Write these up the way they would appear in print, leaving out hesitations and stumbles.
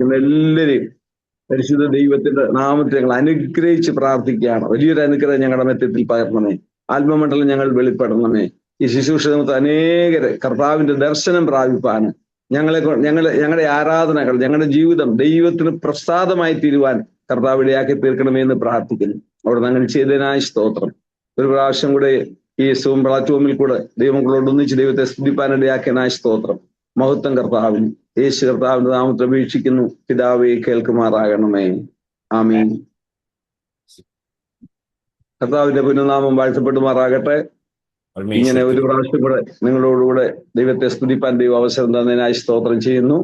എല്ലാവരെയും പരിശുദ്ധ ദൈവത്തിന്റെ നാമത്തിൽ ഞങ്ങൾ അനുഗ്രഹിച്ച് പ്രാർത്ഥിക്കുകയാണ്. വലിയൊരു അനുഗ്രഹം ഞങ്ങളുടെ മധ്യത്തിൽ പകരണമേ. ആത്മമണ്ഡലം ഞങ്ങൾ വെളിപ്പെടണമേ. ഈ ശുശ്രൂഷ നമുക്ക് അനേകരെ കർത്താവിന്റെ ദർശനം പ്രാപിപ്പാന് ഞങ്ങളുടെ ആരാധനകൾ, ഞങ്ങളുടെ ജീവിതം ദൈവത്തിന് പ്രസാദമായി തീരുവാൻ കർത്താവ് ഇടയാക്കി തീർക്കണമേ എന്ന് പ്രാർത്ഥിക്കുന്നു. അവിടെ നിന്ന് അങ്ങനെ ചെയ്തതിനായി സ്തോത്രം. ഒരു പ്രാവശ്യം കൂടെ ഈ സൂം പ്ലാറ്റ്ഫോമിൽ കൂടെ ദൈവങ്ങളോട് ഒന്നിച്ച് ദൈവത്തെ സ്തുതിപ്പാനിടയാക്കിയതിനായി സ്തോത്രം. മഹത്വം കർത്താവിന്. യേശു കർത്താവിന്റെ നാമത്തിൽ അപേക്ഷിക്കുന്നു. പിതാവേ കേൾക്കുമാറാകണമേ. ആമീൻ. കർത്താവിന്റെ പുനഃനാമം വാഴ്ത്തപ്പെടുമാറാകട്ടെ. ഇങ്ങനെ ഒരു പ്രാവശ്യം കൂടെ നിങ്ങളോടുകൂടെ ദൈവത്തെ സ്തുതിപ്പാൻ ദൈവം അവസരം തന്നതിനായി സ്തോത്രം ചെയ്യുന്നു.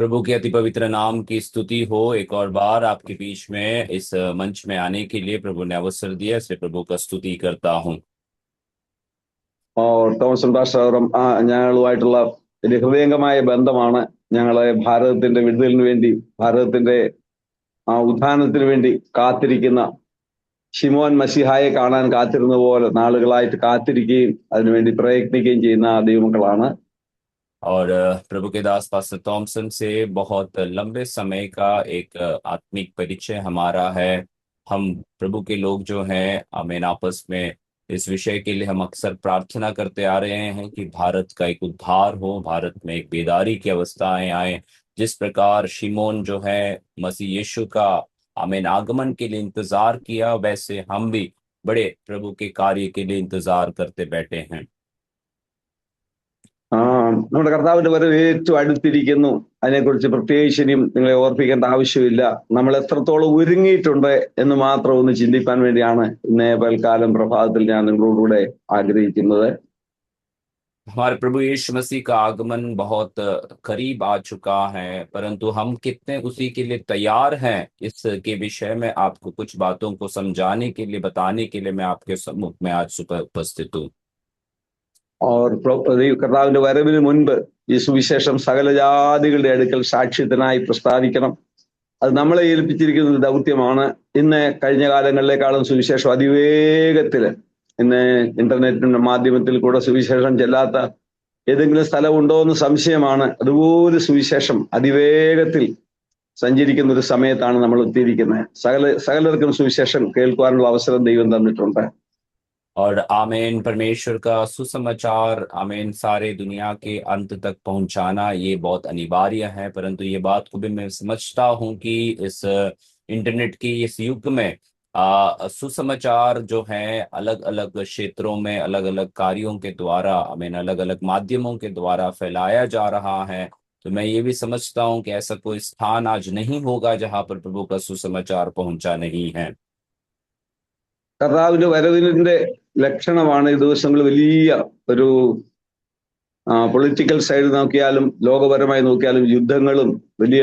प्रभु के अति पवित्र नाम की स्तुति हो। एक और बार आपके बीच में इस मंच में आने के लिए प्रभु ने अवसर दिया, इसलिए प्रभु का स्तुति करता हूँ। തോമസൻ പാസ്റ്ററും ഞങ്ങളുമായിട്ടുള്ള ഒരു ഹൃദയംഗമായ ബന്ധമാണ്. ഞങ്ങളെ ഭാരതത്തിന്റെ വിടുതലിന് വേണ്ടി, ഭാരതത്തിന്റെ ഉത്ഥാനത്തിന് വേണ്ടി കാത്തിരിക്കുന്ന ശിമോൻ മസിഹായെ കാണാൻ കാത്തിരുന്ന പോലെ നാളുകളായിട്ട് കാത്തിരിക്കുകയും അതിനുവേണ്ടി പ്രയത്നിക്കുകയും ചെയ്യുന്ന ദൈവമക്കളാണ്. और प्रभु के दास पास्टर थॉमसन से बहुत लंबे समय का एक आत्मिक परिचय हमारा है। हम प्रभु के लोग जो हैं, आमीन, आपस में इस विषय के लिए हम अक्सर प्रार्थना करते आ रहे हैं कि भारत का एक उद्धार हो, भारत में एक बेदारी की अवस्थाएं आए। जिस प्रकार शिमोन जो है मसीह यीशु का आमीन आगमन के लिए इंतजार किया, वैसे हम भी बड़े प्रभु के कार्य के लिए इंतजार करते बैठे हैं। നമ്മുടെ കർത്താവിന്റെ വരവ് ഏറ്റവും അടുത്തിരിക്കുന്നു. അതിനെക്കുറിച്ച് പ്രത്യേകിച്ച് ഇനിയും നിങ്ങളെ ഓർപ്പിക്കേണ്ട ആവശ്യമില്ല. നമ്മൾ എത്രത്തോളം ഒരുങ്ങിയിട്ടുണ്ട് എന്ന് മാത്രം ഒന്ന് ചിന്തിക്കാൻ വേണ്ടിയാണ് ഇന്നേ പൽക്കാലം പ്രഭാതത്തിൽ ഞാൻ നിങ്ങളോടുകൂടെ ആഗ്രഹിക്കുന്നത്. हमारे प्रभु यीशु मसीह का आगमन बहुत करीब आ चुका है, परंतु हम कितने उसी के लिए तैयार हैं, इसके विषय में आपको कुछ बातों को समझाने के लिए, बताने के लिए मैं आपके सम्मुख में आज सुबह उपस्थित हूँ। കർത്താവിന്റെ വരവിന് മുൻപ് ഈ സുവിശേഷം സകല ജാതികളുടെ അടുക്കൽ സാക്ഷ്യത്തിനായി പ്രസ്താവിക്കണം. അത് നമ്മളെ ഏൽപ്പിച്ചിരിക്കുന്ന ഒരു ദൗത്യമാണ്. ഇന്ന് കഴിഞ്ഞ കാലങ്ങളിലേക്കാളും സുവിശേഷം അതിവേഗത്തില്, ഇന്ന് ഇന്റർനെറ്റിന്റെ മാധ്യമത്തിൽ കൂടെ സുവിശേഷം ചെല്ലാത്ത ഏതെങ്കിലും സ്ഥലമുണ്ടോ എന്ന് സംശയമാണ്. അതുപോലെ സുവിശേഷം അതിവേഗത്തിൽ സഞ്ചരിക്കുന്ന ഒരു സമയത്താണ് നമ്മൾ എത്തിയിരിക്കുന്നത്. സകലർക്കും സുവിശേഷം കേൾക്കുവാനുള്ള അവസരം ദൈവം തന്നിട്ടുണ്ട്. और आमीन, परमेश्वर का सुसमाचार आमीन सारे दुनिया के अंत तक पहुंचाना ये बहुत अनिवार्य है। परंतु ये बात को भी मैं समझता हूं कि इस इंटरनेट के इस युग में सुसमाचार जो है अलग अलग क्षेत्रों में अलग अलग कार्यों के द्वारा आमीन अलग अलग माध्यमों के द्वारा फैलाया जा रहा है। तो मैं ये भी समझता हूं कि ऐसा कोई स्थान आज नहीं होगा जहां पर प्रभु का सुसमाचार पहुंचा नहीं है। കർത്താവിന്റെ വരവിന്റെ ലക്ഷണമാണ് ഈ ദിവസങ്ങൾ വലിയ ഒരു പൊളിറ്റിക്കൽ സൈഡ് നോക്കിയാലും ലോകപരമായി നോക്കിയാലും യുദ്ധങ്ങളും വലിയ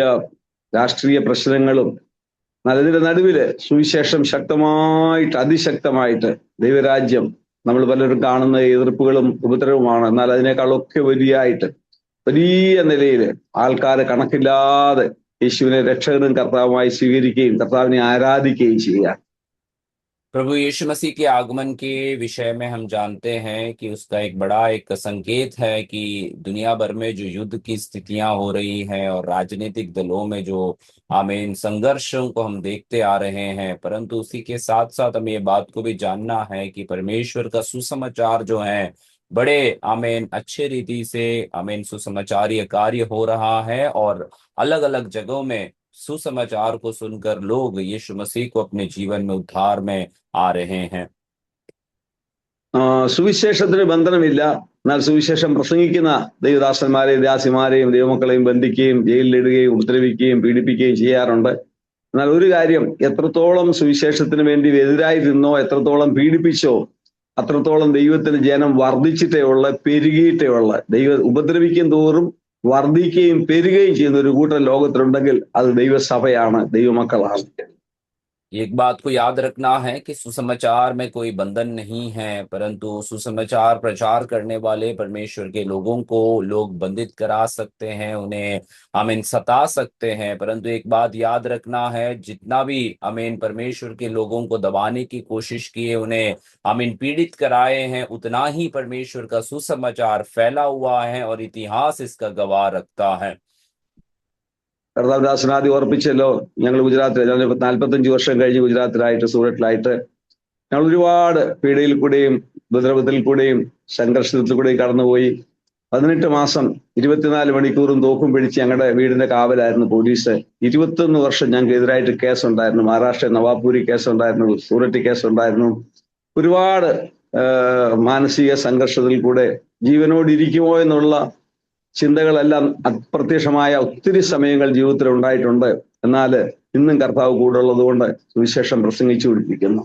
രാഷ്ട്രീയ പ്രശ്നങ്ങളും. എന്നാൽ ഇതിന്റെ നടുവില് സുവിശേഷം ശക്തമായിട്ട്, അതിശക്തമായിട്ട് ദൈവരാജ്യം നമ്മൾ പലരും കാണുന്ന എതിർപ്പുകളും ഉപദ്രവമാണ്. എന്നാൽ അതിനേക്കാളൊക്കെ വലിയ നിലയിൽ ആൾക്കാരെ കണക്കില്ലാതെ യേശുവിനെ രക്ഷകനും കർത്താവുമായി സ്വീകരിക്കുകയും കർത്താവിനെ ആരാധിക്കുകയും ചെയ്യുക. प्रभु यीशु मसीह के आगमन के विषय में हम जानते हैं कि उसका एक बड़ा एक संकेत है कि दुनिया भर में जो युद्ध की स्थितियां हो रही हैं और राजनीतिक दलों में जो आमीन संघर्षों को हम देखते आ रहे हैं, परंतु उसी के साथ साथ हमें ये बात को भी जानना है कि परमेश्वर का सुसमाचार जो है बड़े आमीन अच्छे रीति से आमीन सुसमाचारीय कार्य हो रहा है और अलग अलग जगहों में सुसमाचार को सुनकर लोग यीशु मसीह को अपने जीवन में उद्धार में आ रहे हैं। സുവിശേഷത്തിന് ബന്ധനമില്ല. എന്നാൽ സുവിശേഷം പ്രസംഗിക്കുന്ന ദൈവദാസന്മാരെയും ദാസിമാരെയും ദൈവമക്കളെയും ബന്ധിക്കുകയും ജയിലിലിടുകയും ഉപദ്രവിക്കുകയും പീഡിപ്പിക്കുകയും ചെയ്യാറുണ്ട്. എന്നാൽ ഒരു കാര്യം, എത്രത്തോളം സുവിശേഷത്തിന് വേണ്ടി എതിരായി നിന്നോ, എത്രത്തോളം പീഡിപ്പിച്ചോ, അത്രത്തോളം ദൈവത്തിന് ജനം വർദ്ധിച്ചിട്ടേ ഉള്ള, പെരുകിയിട്ടേ ഉള്ള. ദൈവം ഉപദ്രവിക്കും തോറും വർദ്ധിക്കുകയും പെരുകയും ചെയ്യുന്ന ഒരു കൂട്ടം ലോകത്തിലുണ്ടെങ്കിൽ അത് ദൈവസഭയാണ്, ദൈവമക്കളാണ്. एक बात को याद रखना है कि सुसमाचार में कोई बंधन नहीं है, परंतु सुसमाचार प्रचार करने वाले परमेश्वर के लोगों को लोग बंधित करा सकते हैं, उन्हें आमीन सता सकते हैं। परंतु एक बात याद रखना है, जितना भी आमीन परमेश्वर के लोगों को दबाने की कोशिश किए, उन्हें आमीन पीड़ित कराए हैं, उतना ही परमेश्वर का सुसमाचार फैला हुआ है और इतिहास इसका गवाह रखता है। കർത്താവ് ദാസനാദി ഓർപ്പിച്ചല്ലോ, ഞങ്ങൾ ഗുജറാത്തിൽ, ഞാൻ 45 വർഷം കഴിഞ്ഞ് ഗുജറാത്തിലായിട്ട്, സൂററ്റിലായിട്ട് ഞങ്ങൾ ഒരുപാട് പീഡയിൽ കൂടെയും ഉപദ്രവത്തിൽ കൂടെയും സംഘർഷത്തിൽ കൂടെയും കടന്നുപോയി. 18 മാസം 24 മണിക്കൂറും തോക്കും പിടിച്ച് ഞങ്ങളുടെ വീടിന്റെ കാവലായിരുന്നു പോലീസ്. 21 വർഷം ഞങ്ങൾക്ക് എതിരായിട്ട് കേസുണ്ടായിരുന്നു. മഹാരാഷ്ട്ര നവാപൂരി കേസുണ്ടായിരുന്നു, സൂററ്റ് കേസുണ്ടായിരുന്നു. ഒരുപാട് മാനസിക സംഘർഷത്തിൽ കൂടെ ജീവനോടിരിക്കുമോ എന്നുള്ള ചിന്തകളെല്ലാം അപ്രത്യക്ഷമായ ഒത്തിരി സമയങ്ങൾ ജീവിതത്തിൽ ഉണ്ടായിട്ടുണ്ട്. എന്നാൽ ഇന്നും കർത്താവ് കൂടെ ഉള്ളത് കൊണ്ട് സുവിശേഷം പ്രസംഗിച്ചു പിടിപ്പിക്കുന്നു.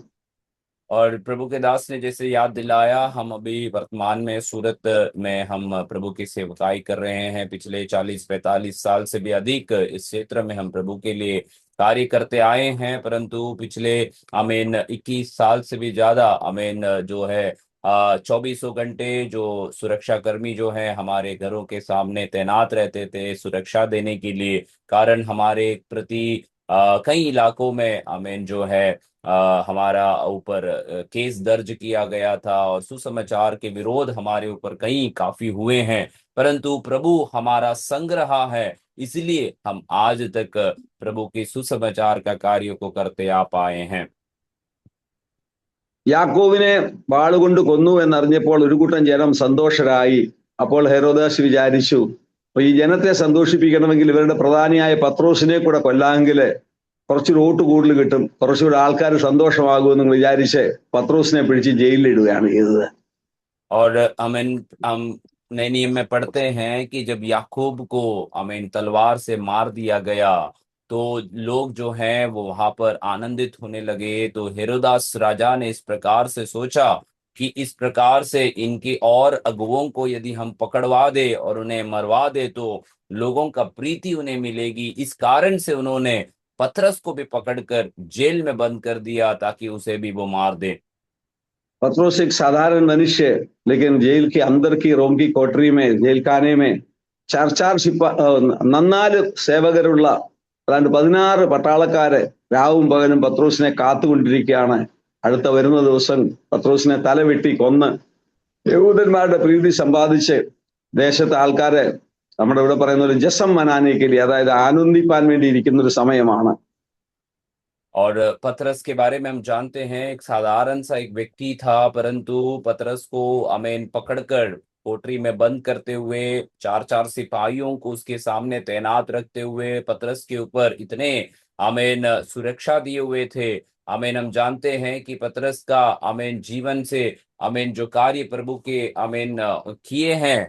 और प्रभु के दास ने जैसे याद दिलाया, हम अभी वर्तमान में सूरत में हम प्रभु की सेवकाई कर रहे हैं। पिछले 40-45 साल से भी अधिक इस क्षेत्र में हम प्रभु के लिए कार्य करते आए हैं, परंतु पिछले 21 साल से भी ज्यादा जो है 24 घंटे जो सुरक्षा कर्मी जो है हमारे घरों के सामने तैनात रहते थे सुरक्षा देने के लिए। कारण हमारे प्रति कई इलाकों में जो है हमारा ऊपर केस दर्ज किया गया था और सुसमाचार के विरोध हमारे ऊपर कई काफी हुए हैं, परंतु प्रभु हमारा संग रहा है, इसलिए हम आज तक प्रभु के सुसमाचार का कार्य को करते आ पाए हैं। യാക്കോബിനെ വാളുകൊണ്ട് കൊന്നു എന്നറിഞ്ഞപ്പോൾ ഒരു കൂട്ടം ജനം സന്തോഷരായി. അപ്പോൾ ഹെരോദാസ് വിചാരിച്ചു, അപ്പൊ ഈ ജനത്തെ സന്തോഷിപ്പിക്കണമെങ്കിൽ ഇവരുടെ പ്രധാനിയായ പത്രോസിനെ കൂടെ കൊല്ലാമെങ്കിൽ കുറച്ചുകൂടി വോട്ട് കൂടുതൽ കിട്ടും, കുറച്ചുകൂടി ആൾക്കാർ സന്തോഷമാകുമെന്ന് വിചാരിച്ച് പത്രോസിനെ പിടിച്ച് ജയിലിലിടുകയാണ് ചെയ്തത്. और हम नए नियम में पढ़ते हैं कि जब याकूब को तलवार से मार दिया गया तो लोग जो हैं वो वहां पर आनंदित होने लगे। तो हेरोदास राजा ने इस प्रकार से सोचा कि इस प्रकार से इनके और अगुवों को यदि हम पकड़वा दे और उन्हें मरवा दे तो लोगों का प्रीति उन्हें मिलेगी। इस कारण से उन्होंने पतरस को भी पकड़कर जेल में बंद कर दिया ताकि उसे भी वो मार दे। पत्रोस एक साधारण मनुष्य, लेकिन जेल के अंदर की रोम की कोठरी में, जेल खाने में 4 14 സേവകരുള്ള 16 പട്ടാളക്കാര് രാവും പകലും പത്രോസിനെ കാത്തുകൊണ്ടിരിക്കുകയാണ്. അടുത്ത വരുന്ന ദിവസം പത്രോസിനെ തലവെട്ടി കൊന്ന് യഹൂദന്മാരുടെ പ്രീതി സമ്പാദിച്ച് ദേശത്തെ ആൾക്കാരെ നമ്മുടെ ഇവിടെ പറയുന്ന ഒരു ജസം മനാനേക്കലി, അതായത് ആനന്ദിപ്പാൻ വേണ്ടി ഇരിക്കുന്ന ഒരു സമയമാണ്. और पतरस के बारे में हम जानते हैं, एक साधारण सा एक व्यक्ति था, परंतु पतरस को पकड़कर कोठरी में बंद करते हुए 4 सिपाहियों को उसके सामने तैनात रखते हुए पतरस के ऊपर इतने सुरक्षा दिए हुए थे। हम जानते हैं कि पतरस का जीवन से जो कार्य प्रभु के किए हैं,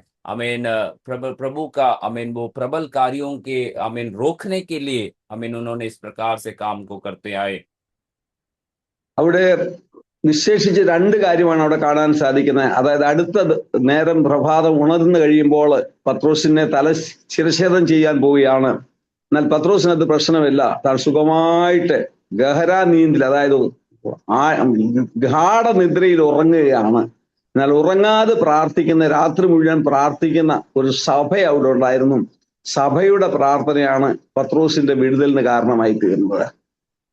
प्रभु का वो प्रबल कार्यों के रोकने के लिए उन्होंने इस प्रकार से काम को करते आए। അവിടെ വിശേഷിച്ച് 2 കാര്യമാണ് അവിടെ കാണാൻ സാധിക്കുന്നത്. അതായത് അടുത്ത നേരം പ്രഭാതം ഉണർന്നു കഴിയുമ്പോൾ പത്രോസിനെ ശിരച്ഛേദം ചെയ്യാൻ പോവുകയാണ്. എന്നാൽ പത്രോസിന് അത് പ്രശ്നമില്ല. താൻ സുഖമായിട്ട് ഗഹരാ നീന്തിൽ, അതായത് ഗാഠനിദ്രയിൽ ഉറങ്ങുകയാണ്. എന്നാൽ ഉറങ്ങാതെ പ്രാർത്ഥിക്കുന്ന, രാത്രി മുഴുവൻ പ്രാർത്ഥിക്കുന്ന ഒരു സഭ അവിടെ ഉണ്ടായിരുന്നു. സഭയുടെ പ്രാർത്ഥനയാണ് പത്രോസിന്റെ വിടുതലിന് കാരണമായി തീർന്നത്.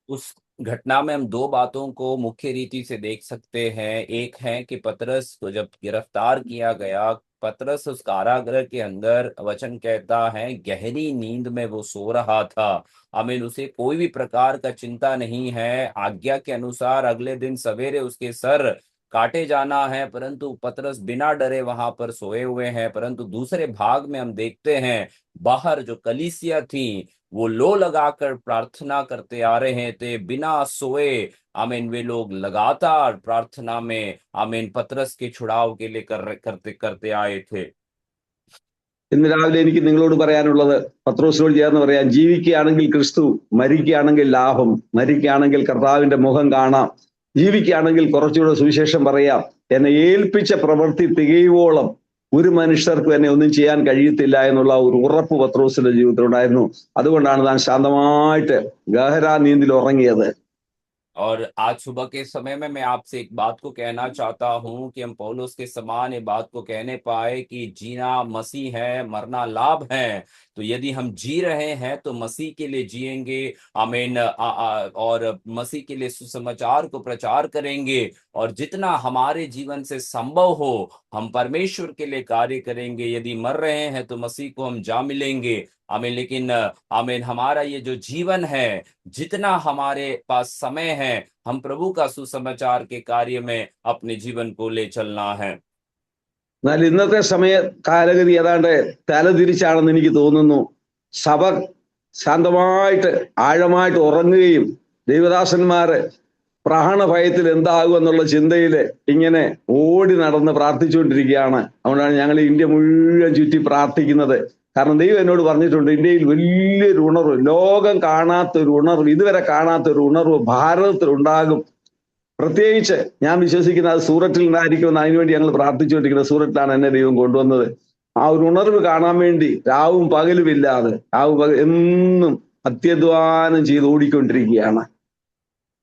उस घटना में हम 2 बातों को मुख्य रीति से देख सकते हैं। एक है कि पतरस को जब गिरफ्तार किया गया, पतरस उस कारागृह के अंदर, वचन कहता है गहरी नींद में वो सो रहा था। उसे कोई भी प्रकार का चिंता नहीं है। आज्ञा के अनुसार अगले दिन सवेरे उसके सर काटे जाना है, परंतु पतरस बिना डरे वहां पर सोए हुए हैं। परंतु दूसरे भाग में हम देखते हैं बाहर जो कलीसिया थी वो लो लगाकर प्रार्थना करते आ रहे थे, बिना सोए वे लोग लगातार प्रार्थना में पतरस के छुड़ाव के लिए करते आए थे। ഇന്ന് രാവിലെ എനിക്ക് നിങ്ങളോട് പറയാനുള്ളത്, പത്രോസിനോട് ചേർന്ന് പറയാം, ജീവിക്കുകയാണെങ്കിൽ ക്രിസ്തു, മരിക്കുകയാണെങ്കിൽ ലാഭം. മരിക്കുകയാണെങ്കിൽ കർത്താവിന്റെ മുഖം കാണാം, ജീവിക്കുകയാണെങ്കിൽ കുറച്ചുകൂടെ സുവിശേഷം പറയാം. എന്നെ ഏൽപ്പിച്ച പ്രവൃത്തി തികയുവോളം ഒരു മനുഷ്യർക്ക് തന്നെ ഒന്നും ചെയ്യാൻ കഴിയത്തില്ല എന്നുള്ള ഒരു ഉറപ്പ് പത്രോസിന്റെ ജീവിതത്തിലുണ്ടായിരുന്നു. അതുകൊണ്ടാണ് താൻ ശാന്തമായിട്ട് ഗഹരാ നീന്തിൽ ഉറങ്ങിയത്. और आज सुबह के समय में मैं आपसे एक बात को कहना चाहता हूं कि हम पौलुस के समान ये बात को कहने पाए कि जीना मसीह है, मरना लाभ है। तो यदि हम जी रहे हैं तो मसीह के लिए जिएंगे, और मसीह के लिए सुसमाचार को प्रचार करेंगे, और जितना हमारे जीवन से संभव हो हम परमेश्वर के लिए कार्य करेंगे। यदि मर रहे हैं तो मसीह को हम जा मिलेंगे, आमीन। लेकिन आमीन, हमारा ये जो जीवन है, जितना हमारे पास समय है, हम प्रभु का सुसमाचार के कार्य में अपने जीवन को ले चलना है। എന്നാൽ ഇന്നത്തെ കാലഗതി ഏതാണ്ട് തലതിരിച്ചാണെന്ന് എനിക്ക് തോന്നുന്നു. സഭ ശാന്തമായിട്ട് ആഴമായിട്ട് ഉറങ്ങുകയും ദൈവദാസന്മാര് പ്രാണഭയത്തിൽ എന്താകും എന്നുള്ള ചിന്തയില് ഇങ്ങനെ ഓടി നടന്ന് പ്രാർത്ഥിച്ചുകൊണ്ടിരിക്കുകയാണ്. അതുകൊണ്ടാണ് ഞങ്ങൾ ഇന്ത്യ മുഴുവൻ ചുറ്റി പ്രാർത്ഥിക്കുന്നത്. കാരണം ദൈവം എന്നോട് പറഞ്ഞിട്ടുണ്ട്, ഇന്ത്യയിൽ വലിയൊരു ഉണർവ്, ലോകം കാണാത്തൊരു ഉണർവ്, ഇതുവരെ കാണാത്തൊരു ഉണർവ് ഭാരതത്തിൽ ഉണ്ടാകും. പ്രത്യേകിച്ച് ഞാൻ വിശ്വസിക്കുന്ന അത് സൂററ്റിൽ നിന്നായിരിക്കുമെന്ന് അതിനുവേണ്ടി ഞങ്ങൾ പ്രാർത്ഥിച്ചുകൊണ്ടിരിക്കുന്നത്. സൂററ്റിലാണ് എന്നെ ദൈവം കൊണ്ടുവന്നത്. ആ ഒരു ഉണർവ് കാണാൻ വേണ്ടി രാവും പകലും ഇല്ലാതെ എന്നും അത്യധ്വാനം ചെയ്ത് ഓടിക്കൊണ്ടിരിക്കുകയാണ്.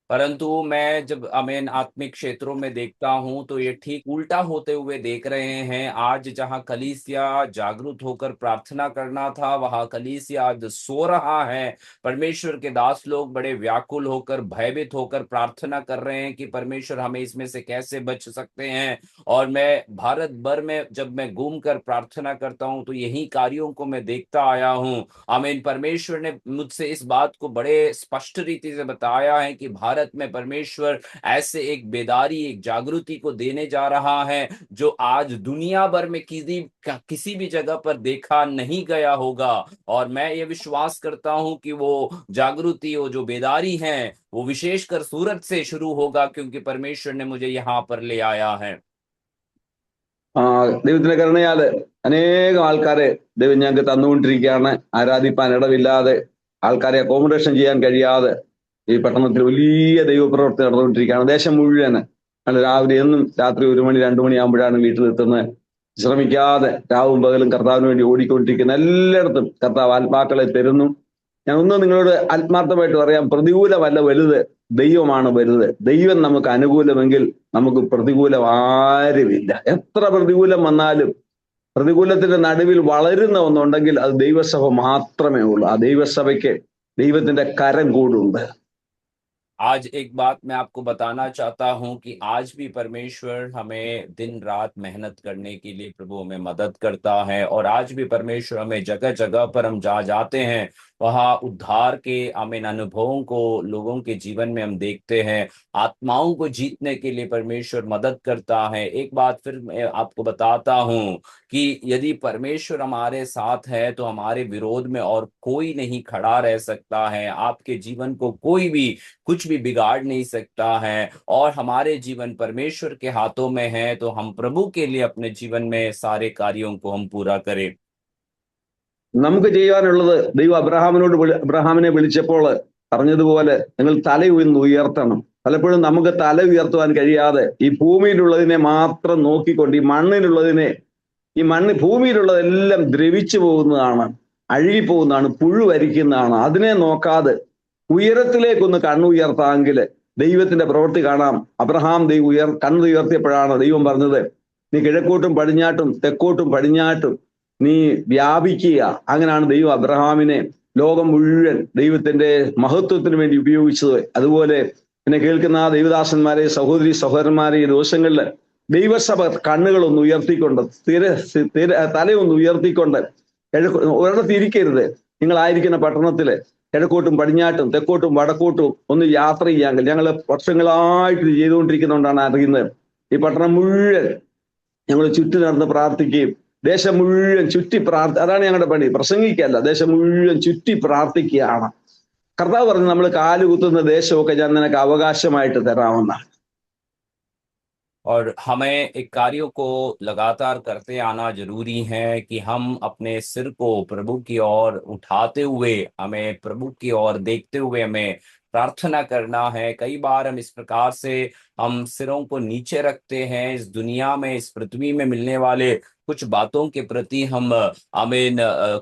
परंतु मैं जब आमीन आत्मिक क्षेत्रों में देखता हूं तो ये ठीक उल्टा होते हुए देख रहे हैं। आज जहां कलीसिया जागरूक होकर प्रार्थना करना था, वहां कलीसिया आज सो रहा है। परमेश्वर के दास लोग बड़े व्याकुल होकर, भयभीत होकर प्रार्थना कर रहे हैं कि परमेश्वर हमें इसमें से कैसे बच सकते हैं। और मैं भारत भर में जब मैं घूम कर प्रार्थना करता हूं तो यही कार्यों को मैं देखता आया हूं। आमीन। परमेश्वर ने मुझसे इस बात को बड़े स्पष्ट रीति से बताया है कि भारत में परमेश्वर ऐसे एक बेदारी, एक जागृति को देने जा रहा है जो आज दुनिया भर में किसी भी जगह पर देखा नहीं गया होगा। और मैं ये विश्वास करता हूं कि वो जागृति, वो जो बेदारी है, वो विशेषकर सूरत से शुरू होगा, क्योंकि परमेश्वर ने मुझे यहाँ पर ले आया है। ദൈവത്തിന്റെ കരുണയാല് അനേകം ആൾക്കാരെ ദൈവം ഞങ്ങൾക്ക് തന്നുകൊണ്ടിരിക്കുകയാണ്. ആരാധിപ്പാൻ ഇടവില്ലാതെ, ആൾക്കാരെ അക്കോമഡേഷൻ ചെയ്യാൻ കഴിയാതെ ഈ പട്ടണത്തിൽ വലിയ ദൈവപ്രവർത്തി നടന്നുകൊണ്ടിരിക്കുകയാണ്. ദേശം മുഴുവൻ രാവിലെ എന്നും രാത്രി 1 മണി 2 മണിയാകുമ്പോഴാണ് വീട്ടിലെത്തുന്നത്. ശ്രമിക്കാതെ രാവും പകലും കർത്താവിന് വേണ്ടി ഓടിക്കൊണ്ടിരിക്കുന്ന എല്ലായിടത്തും കർത്താവ് ആത്മാക്കളെ തരുന്നു. ഞാൻ ഒന്ന് നിങ്ങളോട് ആത്മാർത്ഥമായിട്ട് പറയാം, പ്രതികൂലമല്ല വലുത്, ദൈവമാണ് വലുത്. ദൈവം നമുക്ക് അനുകൂലമെങ്കിൽ നമുക്ക് പ്രതികൂലം ആരുമില്ല. എത്ര പ്രതികൂലം വന്നാലും പ്രതികൂലത്തിന്റെ നടുവിൽ വളരുന്ന ഒന്നുണ്ടെങ്കിൽ അത് ദൈവസഭ മാത്രമേ ഉള്ളൂ. ആ ദൈവസഭയ്ക്ക് ദൈവത്തിന്റെ കരം കൂടുണ്ട്. आज एक बात मैं आपको बताना चाहता हूं कि आज भी परमेश्वर हमें दिन रात मेहनत करने के लिए प्रभु हमें मदद करता है। और आज भी परमेश्वर हमें जगह जगह पर हम जहाँ जाते हैं वहां उद्धार के आमीन अनुभवों को लोगों के जीवन में हम देखते हैं। आत्माओं को जीतने के लिए परमेश्वर मदद करता है। एक बात फिर मैं आपको बताता हूं कि यदि परमेश्वर हमारे साथ है तो हमारे विरोध में और कोई नहीं खड़ा रह सकता है। आपके जीवन को कोई भी कुछ भी बिगाड़ नहीं सकता है। और हमारे जीवन परमेश्वर के हाथों में है, तो हम प्रभु के लिए अपने जीवन में सारे कार्यों को हम पूरा करें। നമുക്ക് ചെയ്യാനുള്ളത് ദൈവം അബ്രഹാമിനെ വിളിച്ചപ്പോൾ പറഞ്ഞതുപോലെ നിങ്ങൾ തല ഉയർത്തണം. പലപ്പോഴും നമുക്ക് തല ഉയർത്തുവാൻ കഴിയാതെ ഈ ഭൂമിയിലുള്ളതിനെ മാത്രം നോക്കിക്കൊണ്ട് ഈ ഭൂമിയിലുള്ളതെല്ലാം ദ്രവിച്ചു പോകുന്നതാണ്, അഴുകിപ്പോകുന്നതാണ്, പുഴുവരിക്കുന്നതാണ്. അതിനെ നോക്കാതെ ഉയരത്തിലേക്കൊന്ന് കണ്ണുയർത്താമെങ്കിൽ ദൈവത്തിന്റെ പ്രവൃത്തി കാണാം. അബ്രഹാം കണ്ണുയർത്തിയപ്പോഴാണ് ദൈവം പറഞ്ഞത്, നീ കിഴക്കോട്ടും പടിഞ്ഞാട്ടും തെക്കോട്ടും പടിഞ്ഞാട്ടും നീ വ്യാപിക്കുക. അങ്ങനെയാണ് ദൈവം അബ്രഹാമിനെ ലോകം മുഴുവൻ ദൈവത്തിന്റെ മഹത്വത്തിന് വേണ്ടി ഉപയോഗിച്ചത്. അതുപോലെ എന്നെ കേൾക്കുന്ന ദൈവദാസന്മാരെ, സഹോദരന്മാരെ, ഈ ദിവസങ്ങളിൽ ദൈവസഭ കണ്ണുകളൊന്ന് ഉയർത്തിക്കൊണ്ട്, തലയൊന്ന് ഉയർത്തിക്കൊണ്ട്, ഒരിടത്തിരിക്കരുത്. നിങ്ങളായിരിക്കുന്ന പട്ടണത്തില് കിഴക്കോട്ടും പടിഞ്ഞാട്ടും തെക്കോട്ടും വടക്കോട്ടും ഒന്ന് യാത്ര ചെയ്യാമെങ്കിൽ, ഞങ്ങൾ വർഷങ്ങളായിട്ട് ചെയ്തുകൊണ്ടിരിക്കുന്നതുകൊണ്ടാണ് അറിയുന്നത്. ഈ പട്ടണം മുഴുവൻ ഞങ്ങൾ ചുറ്റി നടന്ന് പ്രാർത്ഥിക്കുകയും ദേശം മുഴുവൻ ചുറ്റി അതാണ് ഞങ്ങളുടെ പണി. പ്രസംഗിക്കല്ല, ദേശം മുഴുവൻ ചുറ്റി പ്രാർത്ഥിക്കുകയാണ്. കർത്താവ് പറഞ്ഞു, നമ്മൾ കാലുകുത്തുന്ന ദേശമൊക്കെ ഞാൻ നിനക്ക് അവകാശമായിട്ട് തരാമെന്നാണ്. और हमें एक कार्यों को लगातार करते आना जरूरी है कि हम अपने सिर को प्रभु की ओर उठाते हुए, हमें प्रभु की ओर देखते हुए हमें प्रार्थना करना है। कई बार हम इस प्रकार से हम सिरों को नीचे रखते हैं। इस दुनिया में, इस पृथ्वी में मिलने वाले कुछ बातों के प्रति हम आमीन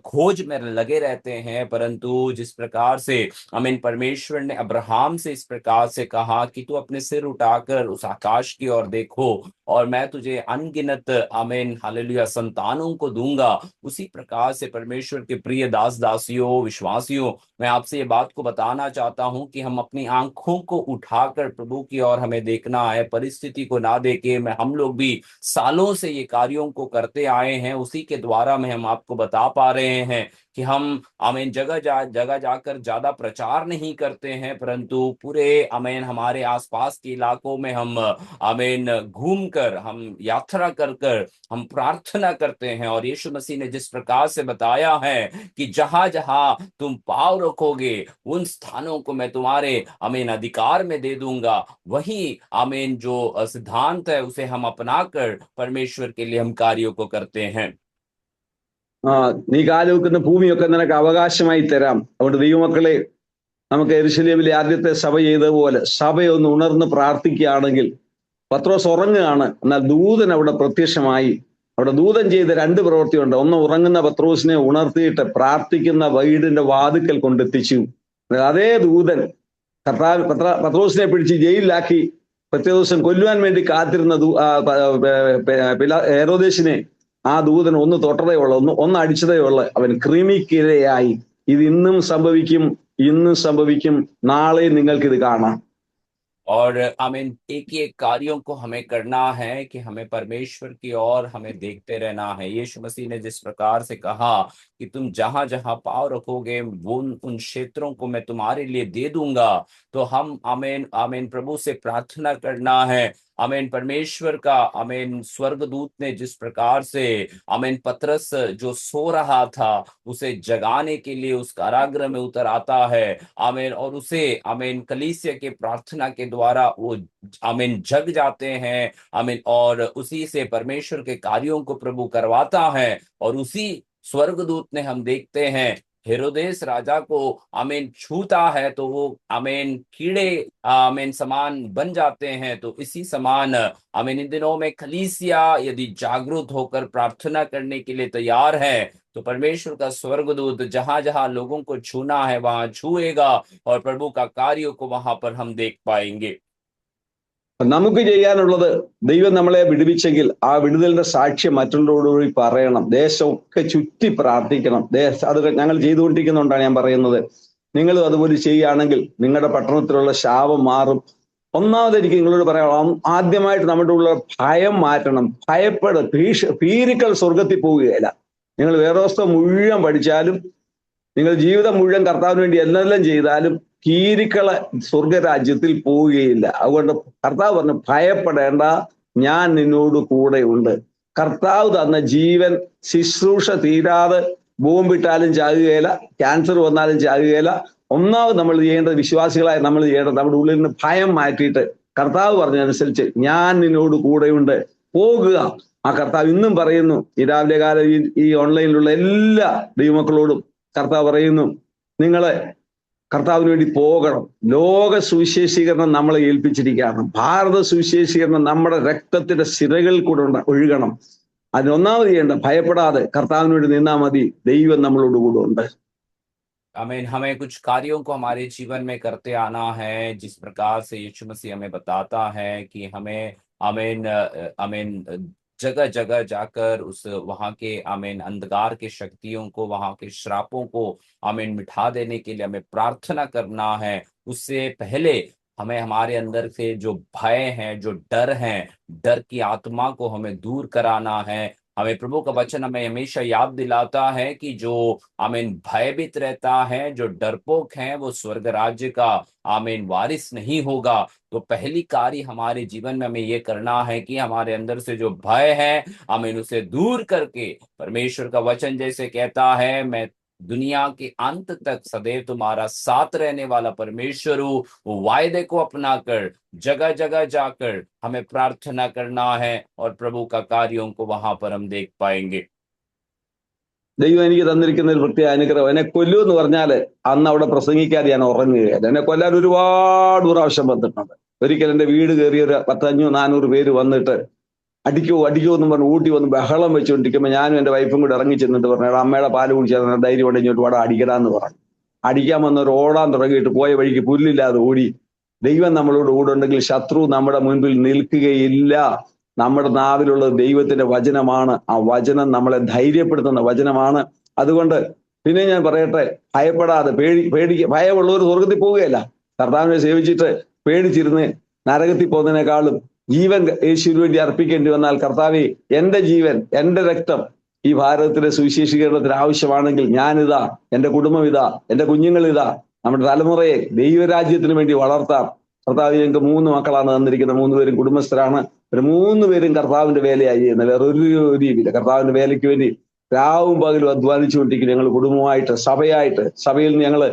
खोज में लगे रहते हैं। परंतु जिस प्रकार से आमीन परमेश्वर ने अब्राहम से इस प्रकार से कहा कि तू अपने सिर उठाकर उस आकाश की ओर देखो और मैं तुझे अनगिनत आमीन हालेलुया संतानों को दूंगा, उसी प्रकार से परमेश्वर के प्रिय दास दासियों, विश्वासियों, मैं आपसे ये बात को बताना चाहता हूं कि हम अपनी आंखों को उठाकर प्रभु की ओर हमें देखना है। परिस्थिति को ना देके हम लोग भी सालों से ये कार्यों को करते आए हैं, उसी के द्वारा में हम आपको बता पा रहे हैं कि हम आमीन जगह जाकर ज्यादा प्रचार नहीं करते हैं, परंतु पूरे आमीन हमारे आसपास के इलाकों में हम आमीन घूमकर, हम यात्रा कर कर हम प्रार्थना करते हैं। और यीशु मसीह ने जिस प्रकार से बताया है कि जहां जहां तुम पाँव रखोगे उन स्थानों को मैं तुम्हारे आमीन अधिकार में दे दूंगा, वही आमीन जो सिद्धांत है उसे हम अपनाकर परमेश्वर के लिए हम कार्यों को करते हैं। നീ കാലുവെക്കുന്ന ഭൂമിയൊക്കെ നിനക്ക് അവകാശമായി തരാം. അതുകൊണ്ട് ദൈവമക്കളെ, നമുക്ക് യെരൂശലേമിലെ ആദ്യത്തെ സഭ ചെയ്തതുപോലെ സഭയൊന്ന് ഉണർന്ന് പ്രാർത്ഥിക്കുകയാണെങ്കിൽ, പത്രോസ് ഉറങ്ങുകയാണ്, എന്നാൽ ദൂതൻ അവിടെ പ്രത്യക്ഷമായി. അവിടെ ദൂതൻ ചെയ്ത രണ്ട് പ്രവൃത്തിയുണ്ട്. ഒന്ന്, ഉറങ്ങുന്ന പത്രോസിനെ ഉണർത്തിയിട്ട് പ്രാർത്ഥിക്കുന്ന വീടിന്റെ വാതിക്കൽ കൊണ്ടെത്തിച്ചു. അതേ ദൂതൻ പത്രോസിനെ പിടിച്ച് ജയിലിലാക്കി പ്രത്യേക ദിവസം കൊല്ലുവാൻ വേണ്ടി കാത്തിരുന്ന ഹെരോദേസിനെ ആ ദൂതൻ ഒന്ന് തൊട്ടതേ ഉള്ളു, ഒന്ന് അടിച്ചതേ ഉള്ളു, അവൻ കൃമിക്കിരയായി. ഇത് ഇന്നും സംഭവിക്കും, നാളെ നിങ്ങൾക്കിത് കാണാം. और आमीन एक ही एक कार्यों को हमें करना है कि हमें परमेश्वर की ओर हमें देखते रहना है। यीशु मसीह ने जिस प्रकार से कहा कि तुम जहां जहां पाँव रखोगे वो उन क्षेत्रों को मैं तुम्हारे लिए दे दूंगा, तो हम आमीन आमीन प्रभु से प्रार्थना करना है। आमीन परमेश्वर का आमीन स्वर्गदूत ने जिस प्रकार से आमीन पतरस जो सो रहा था उसे जगाने के लिए उस कारागृह में उतर आता है, आमीन, और उसे आमीन कलीसिया के प्रार्थना के द्वारा वो आमीन जग जाते हैं, आमीन, और उसी से परमेश्वर के कार्यों को प्रभु करवाता है। और उसी स्वर्गदूत ने हम देखते हैं हेरोदेस राजा को आमीन छूता है तो वो आमीन कीड़े आमीन समान बन जाते हैं। तो इसी समान आमीन इन दिनों में कलीसिया यदि जागरूक होकर प्रार्थना करने के लिए तैयार है तो परमेश्वर का स्वर्गदूत जहां जहां लोगों को छूना है वहां छुएगा और प्रभु का कार्यों को वहां पर हम देख पाएंगे। നമുക്ക് ചെയ്യാനുള്ളത്, ദൈവം നമ്മളെ വിടുവിച്ചെങ്കിൽ ആ വിടുതലിന്റെ സാക്ഷ്യം മറ്റുള്ളവരോടുകൂടി പറയണം. ദേശമൊക്കെ ചുറ്റി പ്രാർത്ഥിക്കണം. അത് ഞങ്ങൾ ചെയ്തുകൊണ്ടിരിക്കുന്നുണ്ടാണ് ഞാൻ പറയുന്നത്. നിങ്ങളും അതുപോലെ ചെയ്യുകയാണെങ്കിൽ നിങ്ങളുടെ പട്ടണത്തിലുള്ള ശാപം മാറും. ഒന്നാമത് എനിക്ക് നിങ്ങളോട് പറയാം, ആദ്യമായിട്ട് നമ്മുടെ ഉള്ള ഭയം മാറ്റണം. ഭീരുക്കൾ സ്വർഗത്തിൽ പോവുകയില്ല. നിങ്ങൾ വേദോസ്തം മുഴുവൻ പഠിച്ചാലും നിങ്ങൾ ജീവിതം മുഴുവൻ കർത്താവിന് വേണ്ടി എല്ലാം ചെയ്താലും കീരിക്കളെ സ്വർഗരാജ്യത്തിൽ പോവുകയില്ല. അതുകൊണ്ട് കർത്താവ് പറഞ്ഞു, ഭയപ്പെടേണ്ട, ഞാൻ നിന്നോട് കൂടെ ഉണ്ട്. കർത്താവ് തന്ന ജീവൻ ശുശ്രൂഷ തീരാതെ ബോംബിട്ടാലും ചാകുകയില്ല, ക്യാൻസർ വന്നാലും ചാകുകയില്ല. ഒന്നാമത് നമ്മൾ ചെയ്യേണ്ടത്, വിശ്വാസികളായി നമ്മൾ ചെയ്യേണ്ടത്, നമ്മുടെ ഉള്ളിൽ നിന്ന് ഭയം മാറ്റിയിട്ട് കർത്താവ് പറഞ്ഞതനുസരിച്ച് ഞാൻ നിന്നോട് കൂടെയുണ്ട്, പോകുക. ആ കർത്താവ് ഇന്നും പറയുന്നു. ഈ രാവിലെ കാലം ഈ ഓൺലൈനിലുള്ള എല്ലാ ദൈവമക്കളോടും കർത്താവ് പറയുന്നു, നിങ്ങളെ കർത്താവിന് വേണ്ടി പോകണം. ലോക സുവിശേഷീകരണം നമ്മളെ ഏൽപ്പിച്ചിരിക്കുകയാണ്. ഭാരത സുവിശേഷീകരണം നമ്മുടെ രക്തത്തിന്റെ സിരകളിൽ കൂടെ ഒഴുകണം. അതിനൊന്നാമത് ചെയ്യേണ്ട, ഭയപ്പെടാതെ കർത്താവിന് വേണ്ടി നിന്നാ മതി, ദൈവം നമ്മളോട് കൂടെ ഉണ്ട്. आमीन हमें कुछ कार्यों को हमारे जीवन में करते आना है, जिस प्रकार से यीशु मसीह हमें बताता है कि हमें आमीन आमीन जगह जगह जाकर उस वहां के आमीन अंधकार के शक्तियों को, वहां के श्रापों को आमीन मिठा देने के लिए हमें प्रार्थना करना है। उससे पहले हमें हमारे अंदर से जो भय है, जो डर है, डर की आत्मा को हमें दूर कराना है। हमें प्रभु का वचन हमें हमेशा याद दिलाता है कि जो आमीन भयभीत रहता है, जो डरपोक है, वो स्वर्ग राज्य का आमीन वारिस नहीं होगा। तो पहली कार्य हमारे जीवन में हमें ये करना है कि हमारे अंदर से जो भय है आमीन उसे दूर करके, परमेश्वर का वचन जैसे कहता है, मैं दुनिया के अंत तक सदैव तुम्हारा साथ रहने वाला परमेश्वर हूँ, वो वायदे को अपना कर जगह जगह जाकर हमें प्रार्थना करना है और प्रभु का कार्यों को वहां पर हम देख पाएंगे। ദൈവം എനിക്ക് തന്നിരിക്കുന്ന ഒരു പ്രത്യേക അനുഗ്രഹം, എന്നെ കൊല്ലൂ എന്ന് പറഞ്ഞാല് അന്ന് അവിടെ പ്രസംഗിക്കാതെ ഞാൻ ഉറങ്ങുകയല്ല. എന്നെ കൊല്ലാൻ ഒരുപാട് പ്രാവശ്യം വന്നിട്ടുണ്ട്. ഒരിക്കൽ എന്റെ വീട് കയറിയ ഒരു 500-400 പേര് വന്നിട്ട് അടിക്കോ എന്ന് പറഞ്ഞ് ഊട്ടി വന്ന് ബഹളം വെച്ചുകൊണ്ടിരിക്കുമ്പോൾ ഞാനും എന്റെ വൈഫും കൂടെ ഇറങ്ങി ചെന്നിട്ട് പറഞ്ഞു, അമ്മയുടെ പാല് കുടിച്ചാൽ ധൈര്യം കൊണ്ട് ഇങ്ങോട്ട് വാടാ അടിക്കടാന്ന് പറഞ്ഞു. അടിക്കാൻ വന്നവർ ഓടാൻ തുടങ്ങിയിട്ട് പോയ വഴിക്ക് പുല്ലില്ലാതെ ഓടി. ദൈവം നമ്മളോട് കൂടെ ഉണ്ടെങ്കിൽ ശത്രു നമ്മുടെ മുൻപിൽ നിൽക്കുകയില്ല. നമ്മുടെ നാവിലുള്ളത് ദൈവത്തിന്റെ വചനമാണ്. ആ വചനം നമ്മളെ ധൈര്യപ്പെടുത്തുന്ന വചനമാണ്. അതുകൊണ്ട് പിന്നെ ഞാൻ പറയട്ടെ, ഭയപ്പെടാതെ ഭയമുള്ളവർ സ്വർഗത്തിൽ പോവുകയല്ല. കർത്താവിനെ സേവിച്ചിട്ട് പേടിച്ചിരുന്ന് നരകത്തിൽ പോകുന്നതിനേക്കാളും ജീവൻ യേശുവിന് വേണ്ടി അർപ്പിക്കേണ്ടി വന്നാൽ, കർത്താവേ എന്റെ ജീവൻ, എന്റെ രക്തം ഈ ഭാരതത്തിലെ സുവിശേഷീകരണത്തിന് ആവശ്യമാണെങ്കിൽ ഞാനിതാ, എന്റെ കുടുംബം ഇതാ, എന്റെ കുഞ്ഞുങ്ങൾ ഇതാ, നമ്മുടെ തലമുറയെ ദൈവരാജ്യത്തിന് വേണ്ടി വളർത്താം. കർത്താവ് ഞങ്ങൾക്ക് 3 മക്കളാണ് തന്നിരിക്കുന്നത്. 3 പേരും കുടുംബസ്ഥരാണ്. ഒരു 3 പേരും കർത്താവിന്റെ വേലയായി ചെയ്യുന്നത്. വേറെ ഒരു രീതിയില്ല. കർത്താവിന്റെ വേലയ്ക്ക് വേണ്ടി രാവും പകലും അധ്വാനിച്ചുകൊണ്ടിരിക്കും. ഞങ്ങൾ കുടുംബമായിട്ട് സഭയായിട്ട്, സഭയിൽ നിന്ന് ഞങ്ങൾ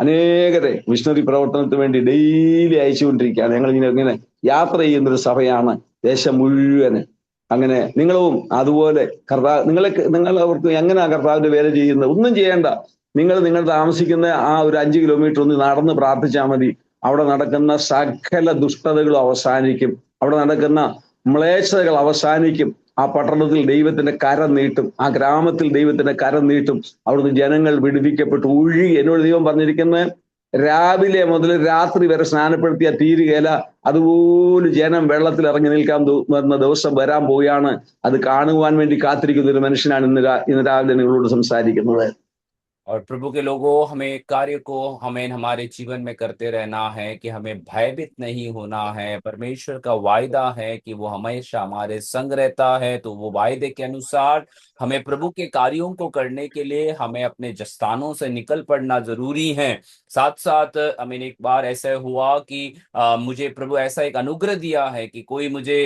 അനേകരെ മിഷണറി പ്രവർത്തനത്തിന് വേണ്ടി ഡെയിലി അയച്ചുകൊണ്ടിരിക്കുകയാണ്. ഞങ്ങൾ ഇങ്ങനെ യാത്ര ചെയ്യുന്നൊരു സഭയാണ് ദേശം മുഴുവന്. അങ്ങനെ നിങ്ങളും അതുപോലെ നിങ്ങൾ അവർക്ക് എങ്ങനെയാ കർത്താവിന്റെ വേല ചെയ്യുന്നത്? ഒന്നും ചെയ്യേണ്ട. നിങ്ങൾ താമസിക്കുന്ന ആ ഒരു 5 കിലോമീറ്റർ ഒന്ന് നടന്ന് പ്രാർത്ഥിച്ചാൽ മതി. അവിടെ നടക്കുന്ന സകല ദുഷ്ടതകളും അവസാനിക്കും. അവിടെ നടക്കുന്ന മ്ലേച്ഛതകൾ അവസാനിക്കും. ആ പട്ടണത്തിൽ ദൈവത്തിന്റെ കരം നീട്ടും. ആ ഗ്രാമത്തിൽ ദൈവത്തിന്റെ കരം നീട്ടും. അവിടുന്ന് ജനങ്ങൾ വിടുവിക്കപ്പെട്ടു ഒഴുകി. എന്നോട് ദൈവം പറഞ്ഞിരിക്കുന്നത്, രാവിലെ മുതൽ രാത്രി വരെ സ്നാനപ്പെടുത്തിയ തീരുകയില്ല, അതുപോലെ ജനം വെള്ളത്തിൽ ഇറങ്ങി നിൽക്കാൻ വരുന്ന ദിവസം വരാൻ പോവുകയാണ്. അത് കാണുവാൻ വേണ്ടി കാത്തിരിക്കുന്ന ഒരു മനുഷ്യനാണ് ഇന്ന് രാവിലെ നിങ്ങളോട് സംസാരിക്കുന്നത്. और प्रभु के लोगों, हमें कार्य को हमारे जीवन में करते रहना है कि हमें भयभीत नहीं होना है। परमेश्वर का वायदा है कि वो हमेशा हमारे संग रहता है, तो वो वायदे के अनुसार हमें प्रभु के कार्यों को करने के लिए हमें अपने स्थानों से निकल पड़ना जरूरी है। साथ साथ एक बार ऐसा हुआ कि मुझे प्रभु ऐसा एक अनुग्रह दिया है कि कोई मुझे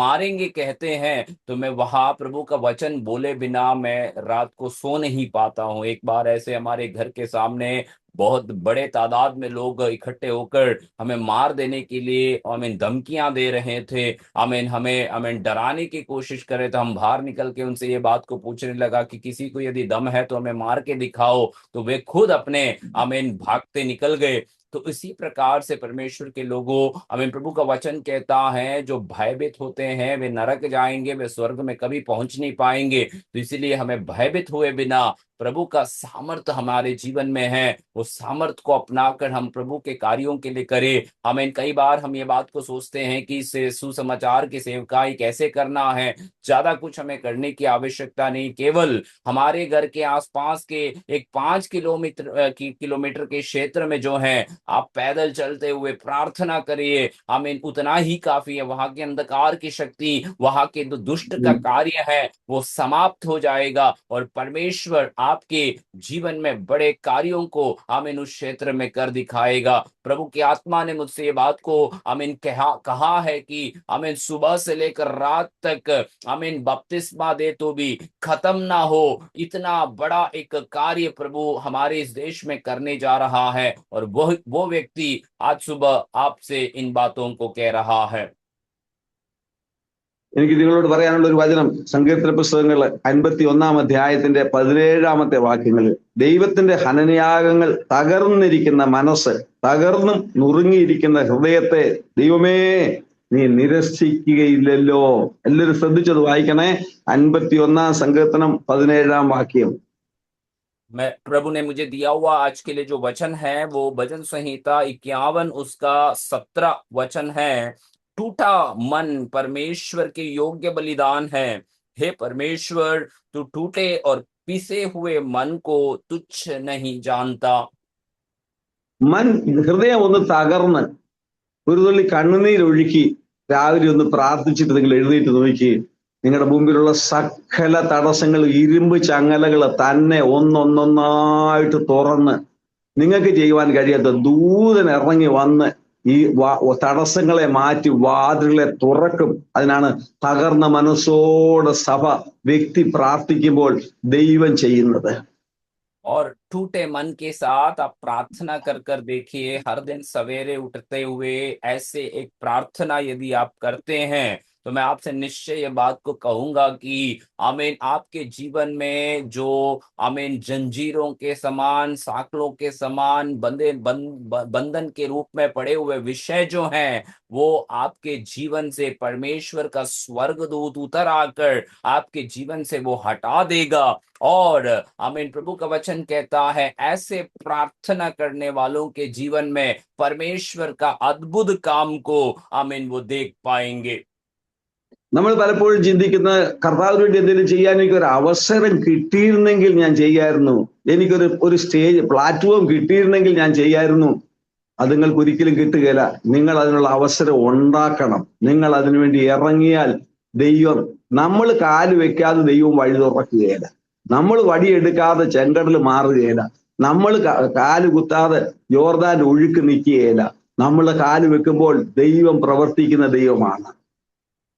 मारेंगे कहते हैं, तो मैं वहां प्रभु का वचन बोले बिना मैं रात को सो नहीं पाता हूँ। एक बार ऐसे हमारे घर के सामने बहुत बड़े तादाद में लोग इकट्ठे होकर हमें मार देने के लिए धमकियां दे रहे थे। हमें डराने की कोशिश करे, तो हम बाहर निकल के उनसे ये बात को पूछने लगा कि किसी को यदि दम है तो हमें मार के दिखाओ। तो वे खुद अपने भागते निकल गए। तो इसी प्रकार से परमेश्वर के लोगों, प्रभु का वचन कहता है, जो भयभीत होते हैं वे नरक जाएंगे, वे स्वर्ग में कभी पहुंच नहीं पाएंगे। तो इसलिए हमें भयभीत हुए बिना प्रभु का सामर्थ हमारे जीवन में है, उस सामर्थ को अपनाकर हम प्रभु के कार्यों के लिए करें। कई बार हम ये बात को सोचते हैं कि इस सुसमाचार की सेवकाई कैसे करना है। ज्यादा कुछ हमें करने की आवश्यकता नहीं, केवल हमारे घर के आसपास के एक 5 किलोमीटर के क्षेत्र में जो है, आप पैदल चलते हुए प्रार्थना करिए। उतना ही काफी है। वहां के अंधकार की शक्ति, वहां के जो दुष्ट का कार्य है, वो समाप्त हो जाएगा और परमेश्वर आपके जीवन में बड़े कार्यों को उस क्षेत्र में कर दिखाएगा। प्रभु की आत्मा ने मुझसे ये बात को कहा है कि सुबह से लेकर रात तक बपतिस्मा दे तो भी खत्म ना हो, इतना बड़ा एक कार्य प्रभु हमारे इस देश में करने जा रहा है। और वो व्यक्ति आज सुबह आपसे इन बातों को कह रहा है। എനിക്ക് നിങ്ങളോട് പറയാനുള്ള ഒരു വചനം സങ്കീർത്തന പുസ്തകങ്ങൾ 51 അധ്യായത്തിന്റെ 17 വാക്യങ്ങളിൽ, ദൈവത്തിന്റെ ഹനനയാഗങ്ങൾ തകർന്നിരിക്കുന്ന മനസ്സ്, തകർന്നും നുറുങ്ങിയിരിക്കുന്ന ഹൃദയത്തെ ദൈവമേ നീ നിരസിക്കുകയില്ലല്ലോ. എല്ലാവരും ശ്രദ്ധിച്ചത് വായിക്കണേ. 51 സങ്കീർത്തനം 17 വാക്യം. प्रभु ने मुझे दिया हुआ आज के लिए जो वचन है, वो भजन संहिता 51 उसका 17 वचन है। टूटा मन परमेश्वर के योग्य बलिदान है। हे परमेश्वर, तू टूटे और पिसे हुए मन को तुच्छ नहीं जानता। ഹൃദയം ഒന്ന് തകർന്ന് ഒരു തുള്ളി കണ്ണുനീരൊഴുക്കി രാവിലെ ഒന്ന് പ്രാർത്ഥിച്ചിട്ട് നിങ്ങൾ എഴുന്നേറ്റ് നോക്കി. നിങ്ങളുടെ മുമ്പിലുള്ള സകല തടസ്സങ്ങൾ, ഇരുമ്പ് ചങ്ങലകൾ തന്നെ ഒന്നൊന്നായിട്ട് തുറന്ന് നിങ്ങൾക്ക് ചെയ്യുവാൻ കഴിയാത്ത ദൂതൻ ഇറങ്ങി വന്ന് ഈ തടസ്സങ്ങളെ മാറ്റി വാതിലുകളെ തുറക്കും. അതിനാണ് തകർന്ന മനസ്സോടെ സഭ, വ്യക്തി പ്രാർത്ഥിക്കുമ്പോൾ ദൈവം ചെയ്യുന്നത്. और टूटे मन के साथ आप प्रार्थना कर देखिए। हर दिन सवेरे उठते हुए ऐसे एक प्रार्थना यदि आप करते हैं, तो मैं आपसे निश्चय ये बात को कहूंगा कि आपके जीवन में जो जंजीरों के समान, साकलों के समान बंधन के रूप में पड़े हुए विषय जो हैं, वो आपके जीवन से परमेश्वर का स्वर्गदूत उतर आकर आपके जीवन से वो हटा देगा। और प्रभु का वचन कहता है, ऐसे प्रार्थना करने वालों के जीवन में परमेश्वर का अद्भुत काम को वो देख पाएंगे। നമ്മൾ പലപ്പോഴും ചിന്തിക്കുന്ന, കർത്താവിന് വേണ്ടി എന്തെങ്കിലും ചെയ്യാൻ എനിക്കൊരു അവസരം കിട്ടിയിരുന്നെങ്കിൽ ഞാൻ ചെയ്യായിരുന്നു, എനിക്കൊരു സ്റ്റേജ് പ്ലാറ്റ്ഫോം കിട്ടിയിരുന്നെങ്കിൽ ഞാൻ ചെയ്യായിരുന്നു. അത് നിങ്ങൾക്ക് ഒരിക്കലും കിട്ടുകയില്ല. നിങ്ങൾ അതിനുള്ള അവസരം ഉണ്ടാക്കണം. നിങ്ങൾ അതിനുവേണ്ടി ഇറങ്ങിയാൽ ദൈവം, നമ്മൾ കാല് വെക്കാതെ ദൈവം വഴി തുറക്കുകയില്ല. നമ്മൾ വടിയെടുക്കാതെ ചെങ്കടൽ മാറുകയില്ല. നമ്മൾ കാല് കുത്താതെ യോർദാൻ ഒഴുക്ക് നിൽക്കുകയില്ല. നമ്മൾ കാല് വെക്കുമ്പോൾ ദൈവം പ്രവർത്തിക്കുന്ന ദൈവമാണ്.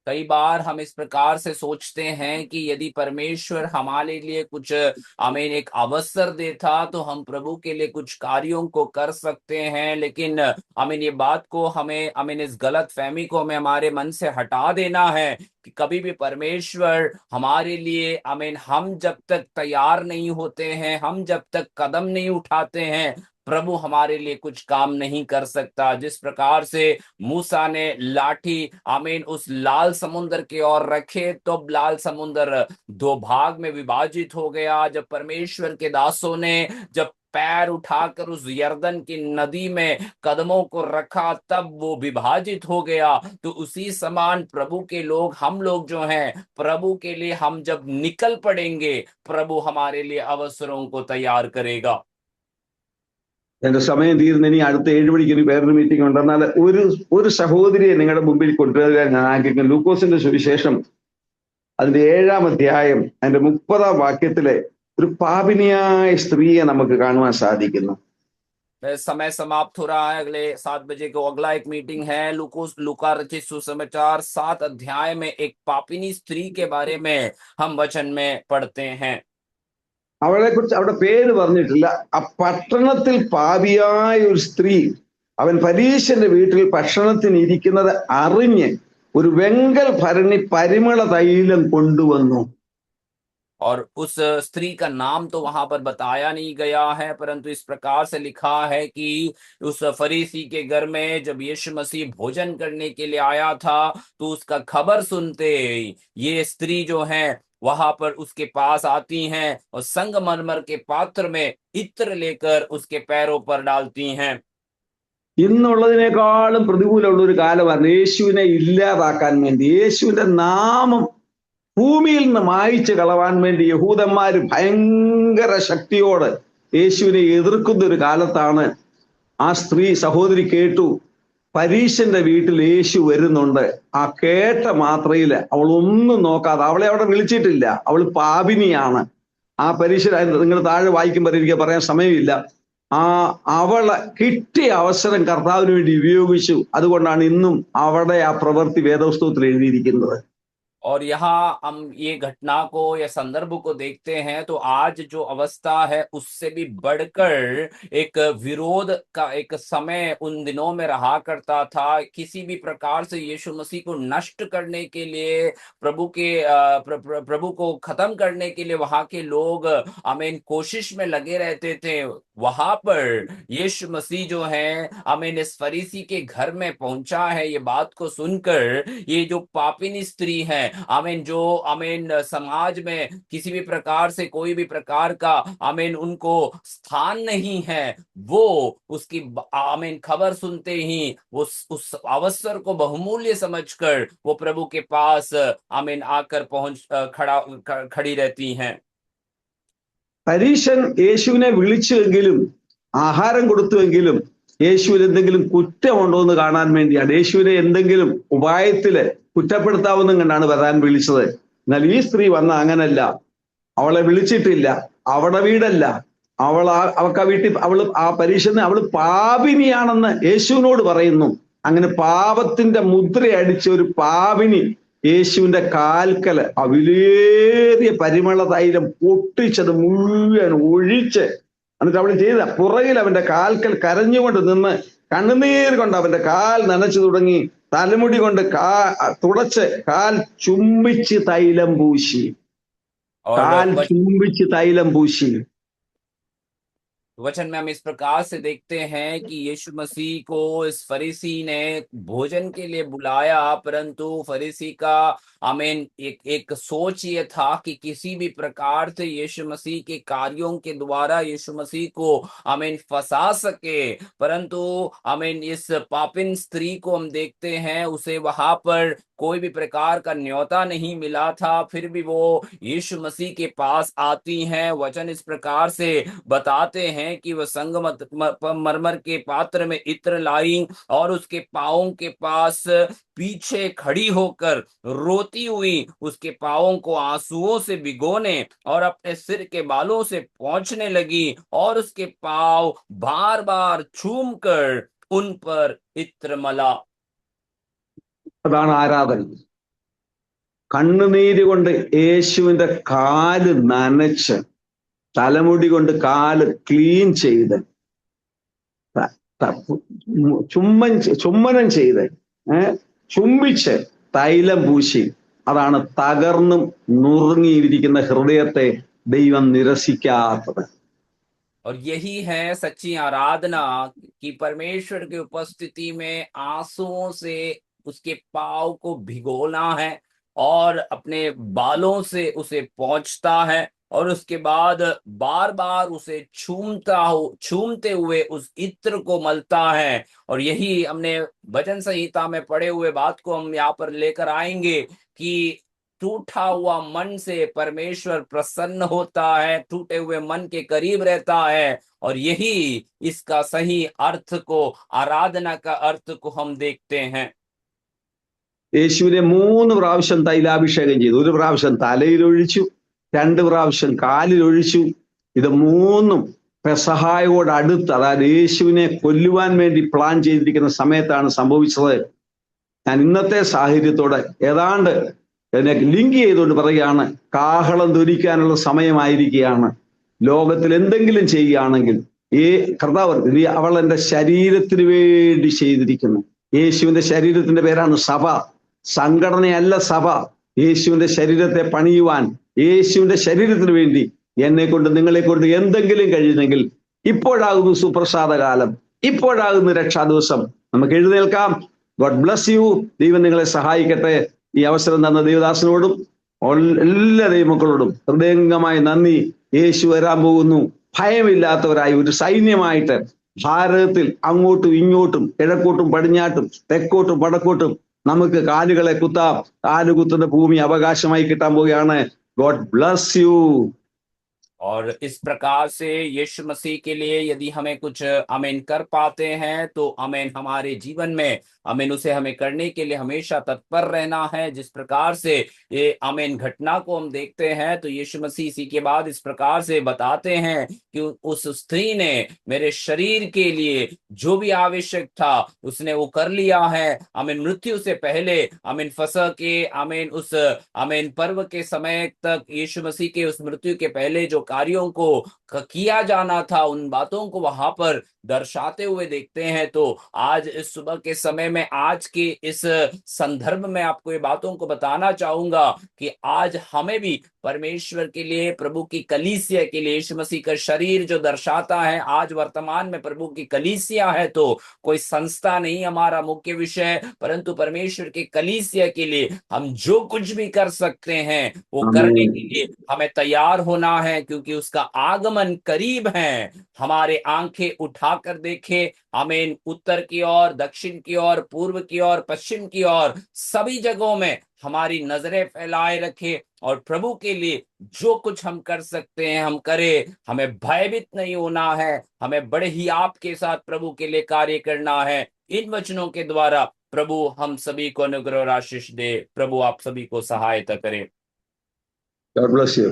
कई बार हम इस प्रकार से सोचते हैं कि यदि परमेश्वर हमारे लिए कुछ हमें एक अवसर देता तो हम प्रभु के लिए कुछ कार्यों को कर सकते हैं, लेकिन हमें ये बात को हमें इस गलत फहमी को हमें हमारे मन से हटा देना है कि कभी भी परमेश्वर हमारे लिए हम जब तक तैयार नहीं होते हैं, हम जब तक कदम नहीं उठाते हैं, प्रभु हमारे लिए कुछ काम नहीं कर सकता। जिस प्रकार से मूसा ने लाठी उस लाल समुद्र की ओर रखे तो लाल समुद्र दो भाग में विभाजित हो गया। जब परमेश्वर के दासों ने जब पैर उठाकर उस यर्दन की नदी में कदमों को रखा तब वो विभाजित हो गया। तो उसी समान प्रभु के लोग, हम लोग जो हैं, प्रभु के लिए हम जब निकल पड़ेंगे, प्रभु हमारे लिए अवसरों को तैयार करेगा। എന്റെ സമയം തീർന്ന് ഇനി അടുത്ത 7 മണിക്ക് ഒരു വേറൊരു മീറ്റിംഗ് ഉണ്ട്. എന്നാൽ ഒരു സഹോദരിയെ നിങ്ങളുടെ മുമ്പിൽ കൊണ്ടുവരാൻ ഞാൻ ആഗ്രഹിക്കുന്നു. ലൂക്കോസിന്റെ സുവിശേഷം അതിന്റെ 7-ാം അധ്യായം അതിന്റെ 30-ാം വാക്യത്തിലെ ഒരു പാപിനിയായ സ്ത്രീയെ നമുക്ക് കാണുവാൻ സാധിക്കുന്നു. समय समाप्त हो रहा है। अगले 7 बजे को अगला एक मीटिंग है। लूका रचित सुसमाचार 7 अध्याय में एक पापिनी स्त्री के बारे में हम वचन में पढ़ते हैं। അവളെ കുറിച്ച് അവിടെ പേര് പറഞ്ഞിട്ടില്ല. ആ പട്ടണത്തിൽ പാപിയായ ഒരു സ്ത്രീ അവൻ പരീശന്റെ വീട്ടിൽ ഭക്ഷണത്തിന് ഇരിക്കുന്നത് അറിഞ്ഞ് ഒരു വെങ്കൽ ഭരണി പരിമള തൈലം കൊണ്ടുവന്നു. और उस स्त्री का नाम तो वहां पर बताया नहीं गया है, परंतु इस प्रकार से लिखा है कि उस फरीसी के घर में जब यीशु मसीह भोजन करने के लिए आया था तो उसका खबर सुनते ये स्त्री जो है वहां पर उसके पास आती हैं और संगमरमर के पात्र में इत्र लेकर उसके पैरों पर डालती हैं। ഇന്നുള്ളതിനേക്കാളും പ്രതികൂലമുള്ള ഒരു കാലമാണ്. യേശുവിനെ ഇല്ലാതാക്കാൻ വേണ്ടി, യേശുവിന്റെ നാമം ഭൂമിയിൽ നിന്ന് മായിച്ചു കളവാൻ വേണ്ടി യഹൂദന്മാര് ഭയങ്കര ശക്തിയോട് യേശുവിനെ എതിർക്കുന്ന ഒരു കാലത്താണ്. ആ സ്ത്രീ സഹോദരി കേട്ടു പരീശന്റെ വീട്ടിൽ യേശു വരുന്നുണ്ട്. ആ കേട്ട മാത്രയില് അവൾ ഒന്നും നോക്കാതെ, അവളെ അവിടെ വിളിച്ചിട്ടില്ല, അവൾ പാപിനിയാണ്. ആ പരീശ നിങ്ങൾ താഴെ വായിക്കുമ്പോൾ എനിക്ക് പറയാൻ സമയമില്ല. അവളെ കിട്ടിയ അവസരം കർത്താവിന് വേണ്ടി ഉപയോഗിച്ചു. അതുകൊണ്ടാണ് ഇന്നും അവിടെ ആ പ്രവൃത്തി വേദപുസ്തകത്തിൽ എഴുതിയിരിക്കുന്നത്. और यहाँ हम ये घटना को या संदर्भ को देखते हैं तो आज जो अवस्था है उससे भी बढ़कर एक विरोध का एक समय उन दिनों में रहा करता था। किसी भी प्रकार से यीशु मसीह को नष्ट करने के लिए, प्रभु को खत्म करने के लिए वहां के लोग कोशिश में लगे रहते थे। वहां पर यीशु मसीह जो है इस फरीसी के घर में पहुंचा है। ये बात को सुनकर ये जो पापिनी स्त्री है जो समाज में किसी भी प्रकार से कोई भी प्रकार का उनको स्थान नहीं है, वो उसकी खबर सुनते ही उस अवसर को बहुमूल्य समझकर वो प्रभु के पास आकर खड़ी रहती हैं। പരീശൻ യേശുവിനെ വിളിച്ചുവെങ്കിലും ആഹാരം കൊടുത്തുവെങ്കിലും യേശുവിൽ എന്തെങ്കിലും കുറ്റമുണ്ടോ എന്ന് കാണാൻ വേണ്ടിയാണ്, യേശുവിനെ എന്തെങ്കിലും ഉപായത്തില് കുറ്റപ്പെടുത്താവുന്ന കണ്ടാണ് വരാൻ വിളിച്ചത്. എന്നാൽ ഈ സ്ത്രീ വന്ന അങ്ങനല്ല. അവളെ വിളിച്ചിട്ടില്ല, അവളുടെ വീടല്ല, അവൾക്ക് ആ വീട്ടിൽ ആ പരീശന് അവള് പാപിനിയാണെന്ന് യേശുവിനോട് പറയുന്നു. അങ്ങനെ പാപത്തിന്റെ മുദ്രയടിച്ച ഒരു പാപിനി യേശുവിന്റെ കാൽക്കല് ആ വിലേറിയ പരിമള തൈലം പൊട്ടിച്ചത് മുഴുവൻ ഒഴിച്ച്, എന്നിട്ട് അവൾ ചെയ്ത പുറകിൽ അവന്റെ കാൽക്കൽ കരഞ്ഞുകൊണ്ട് നിന്ന് കണ്ണുനീർ കൊണ്ട് അവന്റെ കാൽ നനച്ചു തുടങ്ങി. തലമുടി കൊണ്ട് തുടച്ച് കാൽ ചുംബിച്ച് തൈലം പൂശി, കാൽ ചുംബിച്ച് തൈലം പൂശി. वचन में हम इस प्रकार से देखते हैं कि यीशु मसीह को इस फरीसी ने भोजन के लिए बुलाया, परंतु फरीसी का एक सोच ये था कि किसी भी प्रकार से यीशु मसीह के कार्यों के द्वारा यीशु मसीह को फंसा सके। परंतु इस पापिन स्त्री को हम देखते हैं, उसे वहां पर कोई भी प्रकार का न्योता नहीं मिला था, फिर भी वो यीशु मसीह के पास आती हैं। वचन इस प्रकार से बताते हैं हैं कि वह मरमर के पात्र में इत्र लाई और उसके पाँवों के पास पीछे खड़ी होकर रोती हुई उसके पाँवों को आंसुओं से भिगोने और अपने सिर के बालों से पोंछने लगी और उसके पाँव बार बार चूम कर उन पर इत्र मला। അതാണ് ആരാധന. കണ്ണുനീര് കൊണ്ട് യേശുവിന്റെ കാല് നനച്ച് തലമുടി കൊണ്ട് കാല് ക്ലീൻ ചെയ്ത് ചുമ്മനം ചെയ്ത് ചുംബിച്ച് തൈലം പൂശി, അതാണ് തകർന്നും നുറുങ്ങിയിരിക്കുന്ന ഹൃദയത്തെ ദൈവം നിരസിക്കാത്തത്. और यही है सच्ची आराधना कि परमेश्वर की उपस्थिति में आंसुओं से उसके पाँव को भिगोना है और अपने बालों से उसे पोंछता है और उसके बाद बार बार उसे छूमते हुए उस इत्र को मलता है। और यही हमने भजन संहिता में पढ़े हुए बात को हम यहाँ पर लेकर आएंगे कि टूटा हुआ मन से परमेश्वर प्रसन्न होता है, टूटे हुए मन के करीब रहता है। और यही इसका सही अर्थ को, आराधना का अर्थ को हम देखते हैं। യേശുവിനെ 3 പ്രാവശ്യം തൈലാഭിഷേകം ചെയ്തു. 1 പ്രാവശ്യം തലയിലൊഴിച്ചു, 2 പ്രാവശ്യം കാലിലൊഴിച്ചു. ഇത് 3ഉം പെസഹായോട് അടുത്ത്, അതായത് യേശുവിനെ കൊല്ലുവാൻ വേണ്ടി പ്ലാൻ ചെയ്തിരിക്കുന്ന സമയത്താണ് സംഭവിച്ചത്. ഞാൻ ഇന്നത്തെ സാഹചര്യത്തോടെ ഏതാണ്ട് ഇതിനെ ലിങ്ക് ചെയ്തുകൊണ്ട് പറയുകയാണ്, കാഹളം ധരിക്കാനുള്ള സമയമായിരിക്കുകയാണ്. ലോകത്തിൽ എന്തെങ്കിലും ചെയ്യുകയാണെങ്കിൽ കർത്താവ് അവൾ എൻ്റെ ശരീരത്തിന് വേണ്ടി ചെയ്തിരിക്കുന്നു. യേശുവിന്റെ ശരീരത്തിന്റെ പേരാണ് സഭ. സംഘടനയല്ല സഭ. യേശുവിന്റെ ശരീരത്തെ പണിയുവാൻ, യേശുവിന്റെ ശരീരത്തിന് വേണ്ടി എന്നെ കൊണ്ട് നിങ്ങളെ കൊണ്ട് എന്തെങ്കിലും കഴിയുന്നെങ്കിൽ ഇപ്പോഴാകുന്നു സുപ്രസാദ കാലം, ഇപ്പോഴാകുന്നു രക്ഷാ ദിവസം. നമുക്ക് എഴുന്നേൽക്കാം. God bless you. ദൈവം നിങ്ങളെ സഹായിക്കട്ടെ. ഈ അവസരം തന്ന ദൈവദാസനോടും എല്ലാ ദൈവമക്കളോടും ഹൃദയംഗമായി നന്ദി. യേശു വരാൻ പോകുന്നു. ഭയമില്ലാത്തവരായി ഒരു സൈന്യമായിട്ട് ഭാരതത്തിൽ അങ്ങോട്ടും ഇങ്ങോട്ടും കിഴക്കോട്ടും പടിഞ്ഞാട്ടും തെക്കോട്ടും വടക്കോട്ടും നമുക്ക് കാലുകളെ കുത്താം. കാലുകുത്തുന്ന ഭൂമി അവകാശമായി കിട്ടാൻ പോവുകയാണ്. God bless you. और इस प्रकार से यीशु मसीह के लिए यदि हमें कुछ आमीन कर पाते हैं तो आमीन हमारे जीवन में आमीन उसे हमें करने के लिए हमेशा तत्पर रहना है। जिस प्रकार से ये आमीन घटना को हम देखते हैं तो यीशु मसीह इसी के बाद इस प्रकार से बताते हैं कि उस स्त्री ने मेरे शरीर के लिए जो भी आवश्यक था उसने वो कर लिया है। आमीन मृत्यु से पहले आमीन फसह के आमीन उस आमीन पर्व के समय तक यीशु मसीह के उस मृत्यु के पहले जो कार्यों को किया जाना था उन बातों को वहां पर दर्शाते हुए देखते हैं। तो आज इस सुबह के समय में आज के इस संदर्भ में आपको ये बातों को बताना चाहूंगा कि आज हमें भी परमेश्वर के लिए, प्रभु की कलीसिया के लिए, यीशु मसीह का शरीर जो दर्शाता है, आज वर्तमान में प्रभु की कलीसिया है तो कोई संस्था नहीं हमारा मुख्य विषय, परंतु परमेश्वर की कलीसिया के लिए हम जो कुछ भी कर सकते हैं वो करने के लिए हमें तैयार होना है, क्योंकि उसका आगमन करीब है। हमारे आंखें उठाकर देखे आमीन, उत्तर की ओर, दक्षिण की ओर, पूर्व की ओर, पश्चिम की ओर, सभी जगहों में हमारी नजरें फैलाए रखे और प्रभु के लिए जो कुछ हम कर सकते हैं हम करें। हमें भयभीत नहीं होना है, हमें बड़े ही आपके साथ प्रभु के लिए कार्य करना है। इन वचनों के द्वारा प्रभु हम सभी को अनुग्रह और आशीष दे। प्रभु आप सभी को सहायता करे। God bless you.